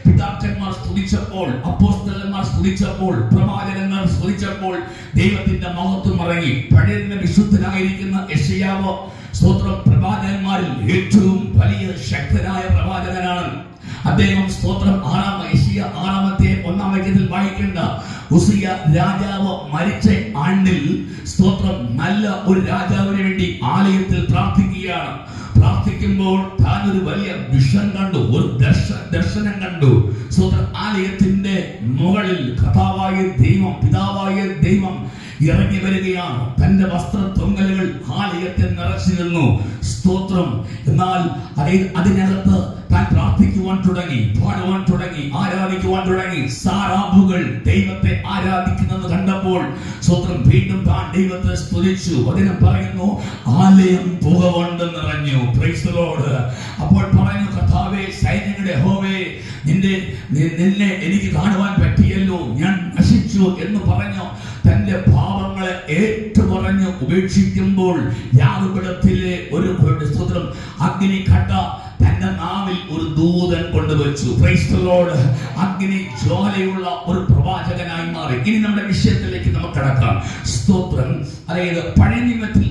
പിതാക്കന്മാർ സ്തുതിച്ചപ്പോൾ, അപ്പോസ്തലന്മാർ സ്തുതിച്ചപ്പോൾ, പ്രവാചകന്മാർ സ്തുതിച്ചപ്പോൾ ദൈവത്തിന്റെ മഹത്വം ഇറങ്ങി. പഴയ വിശുദ്ധനായിരിക്കുന്ന യെശയ്യാവ് സ്തോത്രം പ്രവാചകന്മാരിൽ ഏറ്റവും വലിയ ശക്തനായ പ്രവാചകനാണ് അദ്ദേഹം. സ്തോത്രം യെശയ്യാ 6-1 വായിക്കേണ്ട ഉസിയ രാജാവ് മരിച്ച ആണ്ടിൽ സ്തോത്രം നല്ല ഒരു രാജാവിന് വേണ്ടി ആലയത്തിൽ പ്രാർത്ഥിക്കുകയാണ്. പ്രാർത്ഥിക്കുമ്പോൾ താൻ ഒരു വലിയ വിഷൻ കണ്ടു, ഒരു ദർശനം കണ്ടു. സ്തോത്രം ആലയത്തിന്റെ മുകളിൽ കർത്താവായ ദൈവം, പിതാവായ ദൈവം ഇറങ്ങി വരികയാണ്. തന്റെ വസ്ത്രത്തൊങ്ങലുകൾ ആലയത്തിൽ നിറച്ചിരുന്നു. സ്തോത്രം. എന്നാൽ അതിനകത്ത് താൻ പ്രാർത്ഥിക്കുവാൻ തുടങ്ങി, പാടുവാൻ തുടങ്ങി, ആരാധിക്കുവാൻ തുടങ്ങി. സാറാബുകൾ ദൈവത്തെ ആരാധിക്കുന്നത് കണ്ടപ്പോൾ സ്തോത്രം വീണ്ടും താൻ ദൈവത്തെ സ്തുതിച്ചു. വചനം പറയുന്നു ആലയം പുക കൊണ്ട് നിറഞ്ഞു. Price the Lord. അപ്പോൾ പറഞ്ഞു, കർത്താവേ, സൈന്യങ്ങളുടെ യഹോവേ, നിന്നെ എനിക്ക് കാണുവാൻ പറ്റിയല്ലോ, ഞാൻ നശിച്ചു എന്ന് പറഞ്ഞു തന്റെ പാപങ്ങളെ ഏറ്റുപറഞ്ഞ് ഉപേക്ഷിക്കുമ്പോൾ യാഗപീഠത്തിലെ ഒരു സ്തോത്രം അഗ്നി കട്ട തന്റെ നാവിൽ ഒരു ദൂതൻ കൊണ്ടുവച്ചു. Praise the Lord. അഗ്നി ജ്വാലയുള്ള ഒരു പ്രവാചകനായി മാറി. ഇനി നമ്മുടെ വിഷയത്തിലേക്ക് നമുക്ക് കടക്കാം. സ്തോത്രം. അതായത് പഴയ നിയമത്തിൽ